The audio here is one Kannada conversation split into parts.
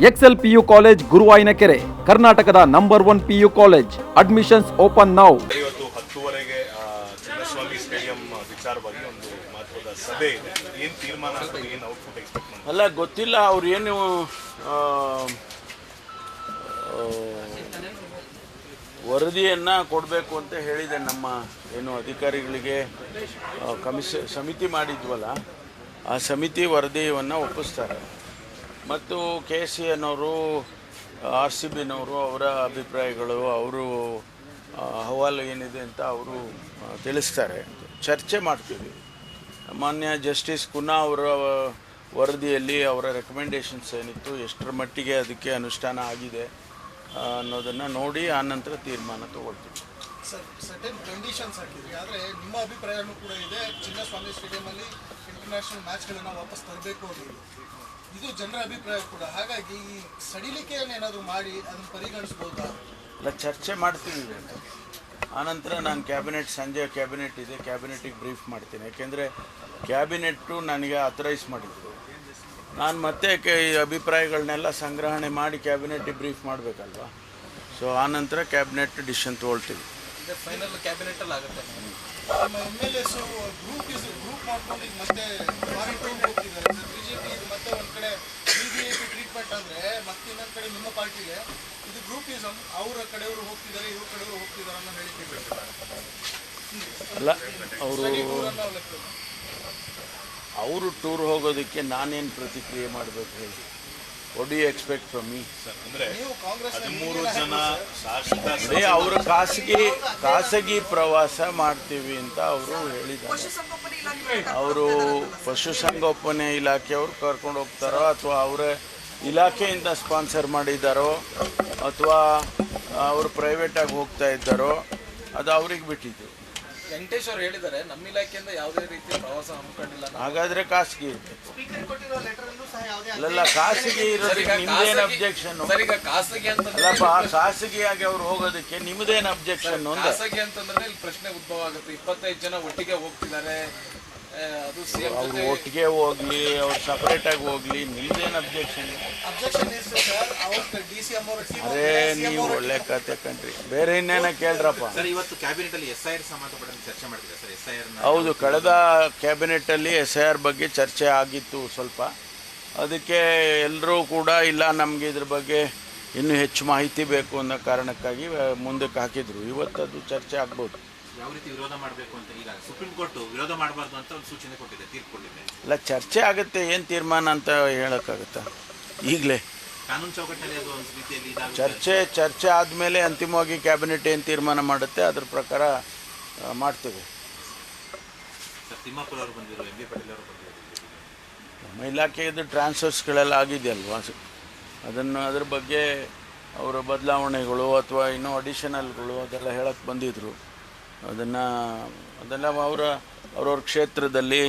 ಎಕ್ಸೆಲ್ PU ಕಾಲೇಜ್ ಗುರುವಾಯಿನಕೆರೆ, ಕರ್ನಾಟಕದ number 1 PU college. Admissions open now. ಇವತ್ತು 10:30ಗೆ ಚಿನ್ನಸ್ವಾಮಿ ಸ್ಟೇಡಿಯಂ ವಿಚಾರವಾಗಿ ಒಂದು ಮಹತ್ವದ ಸಭೆ ಇದೆ. ಏನು ತೀರ್ಮಾನ, ಏನು ಔಟ್ಪುಟ್ ಎಕ್ಸ್ಪೆಕ್ಟ್ ಮಾಡ್ತಾರೆ? ಅಲ್ಲ ಗೊತ್ತಿಲ್ಲ, ಅವ್ರು ಏನು ವರದಿಯನ್ನು ಕೊಡಬೇಕು ಅಂತ ಹೇಳಿದೆ. ನಮ್ಮ ಏನು ಅಧಿಕಾರಿಗಳಿಗೆ ಸಮಿತಿ ಮಾಡಿದ್ವಲ್ಲ, ಆ ಸಮಿತಿ ವರದಿಯನ್ನು ಒಪ್ಪಿಸ್ತಾರೆ. ಮತ್ತು KCN ಅವರು, RCBನವರು ಅವರ ಅಭಿಪ್ರಾಯಗಳು, ಅವರು ಅಹವಾಲು ಏನಿದೆ ಅಂತ ಅವರು ತಿಳಿಸ್ತಾರೆ. ಚರ್ಚೆ ಮಾಡ್ತೀವಿ. ಮಾನ್ಯ ಜಸ್ಟಿಸ್ ಕುನಾ ಅವರ ವರದಿಯಲ್ಲಿ ಅವರ ರೆಕಮೆಂಡೇಷನ್ಸ್ ಏನಿತ್ತು, ಎಷ್ಟರ ಮಟ್ಟಿಗೆ ಅದಕ್ಕೆ ಅನುಷ್ಠಾನ ಆಗಿದೆ ಅನ್ನೋದನ್ನು ನೋಡಿ ಆ ನಂತರ ತೀರ್ಮಾನ ತಗೊಳ್ತೀವಿ. ಸರ್ಟನ್ ಕಂಡೀಷನ್ಸ್ ಹಾಕಿದ್ರಿ, ಆದರೆ ನಿಮ್ಮ ಅಭಿಪ್ರಾಯನೂ ಕೂಡ ಇದೆ, ಚಿನ್ನಸ್ವಾಮಿ ಸ್ಟೇಡಿಯಮಲ್ಲಿ ಇಂಟರ್ನ್ಯಾಷನಲ್ ಮ್ಯಾಚ್ಗಳನ್ನು ವಾಪಸ್ ತರಬೇಕು ಅನ್ನೋದು ಇದು ಜನರ ಅಭಿಪ್ರಾಯ ಕೂಡ. ಹಾಗಾಗಿ ಈ ಸಡಿಲಿಕೆಯನ್ನು ಏನಾದರೂ ಮಾಡಿ ಅದನ್ನು ಪರಿಗಣಿಸ್ಬೋದಾ? ಇಲ್ಲ, ಚರ್ಚೆ ಮಾಡ್ತೀವಿ. ಆನಂತರ ನಾನು ಸಂಜೆ ಕ್ಯಾಬಿನೆಟ್ ಇದೆ, ಕ್ಯಾಬಿನೆಟಿಗೆ ಬ್ರೀಫ್ ಮಾಡ್ತೀನಿ. ಯಾಕೆಂದರೆ ಕ್ಯಾಬಿನೆಟ್ಟು ನನಗೆ ಅಥರೈಸ್ ಮಾಡಿದ್ರು. ನಾನು ಮತ್ತೆ ಅಭಿಪ್ರಾಯಗಳನ್ನೆಲ್ಲ ಸಂಗ್ರಹಣೆ ಮಾಡಿ ಕ್ಯಾಬಿನೆಟ್ಟಿಗೆ ಬ್ರೀಫ್ ಮಾಡಬೇಕಲ್ವ. ಸೊ ಆನಂತರ ಕ್ಯಾಬಿನೆಟ್ ಡಿಸಿಷನ್ ತೊಗೊಳ್ತೀವಿ. ಫೈನಲ್ ಕ್ಯಾಬಿನೆಟಲ್ಲಿ ಆಗುತ್ತೆ. ನಮ್ಮ MLAs ಗ್ರೂಪ್ ಮಾಡ್ಕೊಂಡು ಈಗ ಮತ್ತೆ ಫಾರಿನ್ ಟೂರ್ ಹೋಗ್ತಿದ್ದಾರೆ. BJP ಮತ್ತೆ ಒಂದು ಕಡೆ CBIP ಟ್ರೀಟ್ಮೆಂಟ್ ಅಂದರೆ ಮತ್ತೆ ಇನ್ನೊಂದು ಕಡೆ ನಿಮ್ಮ ಪಾರ್ಟಿಗೆ ಇದು ಗ್ರೂಪಿಸಮ್, ಅವರ ಕಡೆಯವರು ಹೋಗ್ತಿದ್ದಾರೆ, ಇವ್ರ ಕಡೆಯವರು ಹೋಗ್ತಿದ್ದಾರೆ ಅನ್ನೋ ಹೇಳಿಕೆ ಅಲ್ಲ. ಅವರು ಟೂರ್ ಹೋಗೋದಕ್ಕೆ ನಾನೇನು ಪ್ರತಿಕ್ರಿಯೆ ಮಾಡಬೇಕು ಹೇಳಿ? What do you expect from me? ಅಂದರೆ 13 ಜನ ಶಾಸಕರೇ ಅವರ ಖಾಸಗಿ ಪ್ರವಾಸ ಮಾಡ್ತೀವಿ ಅಂತ ಅವರು ಹೇಳಿದ್ದಾರೆ. ಅವರು ಪಶುಸಂಗೋಪನೆ ಇಲಾಖೆಯವರು ಕರ್ಕೊಂಡು ಹೋಗ್ತಾರೋ ಅಥವಾ ಅವರ ಇಲಾಖೆಯಿಂದ ಸ್ಪಾನ್ಸರ್ ಮಾಡಿದ್ದಾರೋ ಅಥವಾ ಅವರು ಪ್ರೈವೇಟಾಗಿ ಹೋಗ್ತಾ ಇದ್ದಾರೋ ಅದು ಅವ್ರಿಗೆ ಬಿಟ್ಟಿದ್ದು. ವೆಂಕಟೇಶ್ ಅವರು ಹೇಳಿದ್ದಾರೆ, ನಮ್ಮ ಇಲಾಖೆಯಿಂದ ಯಾವುದೇ ರೀತಿ ಪ್ರವಾಸ ಹಮ್ಮಿಕೊಂಡಿಲ್ಲ. ಹಾಗಾದರೆ ಖಾಸಗಿ ಇರುತ್ತೆ. ಅಲ್ಲ, ಖಾಸಗಿ ಇರೋದಕ್ಕೆ ನಿಮ್ದೇನು ಅಬ್ಜೆಕ್ಷನ್? ಅಲ್ಲಪ್ಪ, ಖಾಸಗಿಯಾಗಿ ಅವ್ರು ಹೋಗೋದಕ್ಕೆ ನಿಮ್ದೇನು ಅಬ್ಜೆಕ್ಷನ್? ಖಾಸಗಿ ಅಂತಂದ್ರೆ ಇಲ್ಲಿ ಪ್ರಶ್ನೆ ಉದ್ಭವ ಆಗುತ್ತೆ. 25 ಜನ ಒಟ್ಟಿಗೆ ಹೋಗ್ತಿದ್ದಾರೆ, ಅದು ಅವ್ರು ಒಟ್ಟಿಗೆ ಹೋಗ್ಲಿ, ಅವ್ರು ಸಪ್ರೇಟಾಗಿ ಹೋಗ್ಲಿ, ನಿಮ್ದೇನು ಅಬ್ಜೆಕ್ಷನ್? ಅದೇ ನೀವು ಒಳ್ಳೆ ಕತೆ ಕಣ್ರಿ. ಬೇರೆ ಇನ್ನೇನ ಕೇಳ್ರಪ್ಪ. ಇವತ್ತು ಕ್ಯಾಬಿನೆಟ್ ಅಲ್ಲಿ SIR ಸಂಬಂಧಪಟ್ಟಂತೆ ಚರ್ಚೆ ಮಾಡಿದ್ರೆ ಸರ್. SIR ಹೌದು, ಕಳೆದ ಕ್ಯಾಬಿನೆಟಲ್ಲಿ SIR ಬಗ್ಗೆ ಚರ್ಚೆ ಆಗಿತ್ತು ಸ್ವಲ್ಪ. ಅದಕ್ಕೆ ಎಲ್ಲರೂ ಕೂಡ ಇಲ್ಲ, ನಮಗೆ ಇದ್ರ ಬಗ್ಗೆ ಇನ್ನೂ ಹೆಚ್ಚು ಮಾಹಿತಿ ಬೇಕು ಅನ್ನೋ ಕಾರಣಕ್ಕಾಗಿ ಮುಂದಕ್ಕೆ ಹಾಕಿದ್ರು. ಇವತ್ತು ಅದು ಚರ್ಚೆ ಆಗ್ಬೋದು. ಯಾವ ರೀತಿ ವಿರೋಧ ಮಾಡಬೇಕು ಅಂತ ಈಗ ಸುಪ್ರೀಂ ಕೋರ್ಟ್ ವಿರೋಧ ಮಾಡಬಾರ್ದು ಅಂತ ಒಂದು ಸೂಚನೆ ಕೊಟ್ಟಿದೆ, ತೀರ್ಪು ಕೊಟ್ಟಿದೆ. ಇಲ್ಲ, ಚರ್ಚೆ ಆಗುತ್ತೆ. ಏನು ತೀರ್ಮಾನ ಅಂತ ಹೇಳೋಕ್ಕಾಗುತ್ತಾ ಈಗಲೇ? ಕಾನೂನು ಚೌಕಟ್ಟಿನಲ್ಲಿ ಅದು ಒಂದು ರೀತಿಯಲ್ಲಿ ಚರ್ಚೆ ಆದಮೇಲೆ ಅಂತಿಮವಾಗಿ ಕ್ಯಾಬಿನೆಟ್ ಏನು ತೀರ್ಮಾನ ಮಾಡುತ್ತೆ ಅದ್ರ ಪ್ರಕಾರ ಮಾಡ್ತೇವೆ. ತಿಮ್ಮಾಪುರ ಅವರು ಬಂದಿದ್ರು, MB ಪಾಟೀಲ್ ಅವರು ಬಂದಿದ್ರು. ನಮ್ಮ ಇಲಾಖೆದು ಟ್ರಾನ್ಸ್ಫರ್ಸ್ಗಳೆಲ್ಲ ಆಗಿದೆಯಲ್ವಾ, ಅದ್ರ ಬಗ್ಗೆ ಅವರ ಬದಲಾವಣೆಗಳು ಅಥವಾ ಇನ್ನೂ ಅಡಿಷನಲ್ಗಳು ಅದೆಲ್ಲ ಹೇಳಕ್ಕೆ ಬಂದಿದ್ದರು. ಅದೆಲ್ಲ ಅವ್ರವ್ರ ಕ್ಷೇತ್ರದಲ್ಲಿ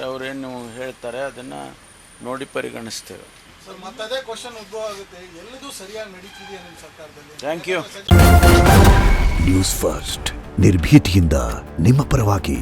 ಅವರೇನು ಹೇಳ್ತಾರೆ ಅದನ್ನು ನೋಡಿ ಪರಿಗಣಿಸ್ತೇವೆ. ಮತ್ತದೇ ಕ್ವಶನ್ ಉದ್ಭವ ಆಗುತ್ತೆ, ಎಲ್ಲದೂ ಸರಿಯಾಗಿ ನಡೀತಿದೆಯಾ ನಿಮ್ಮ ಸರ್ಕಾರದಲ್ಲಿ? Thank you. ನ್ಯೂಸ್ ಫಸ್ಟ್, ನಿರ್ಭೀತಿಯಿಂದ ನಿಮ್ಮ ಪರವಾಗಿ.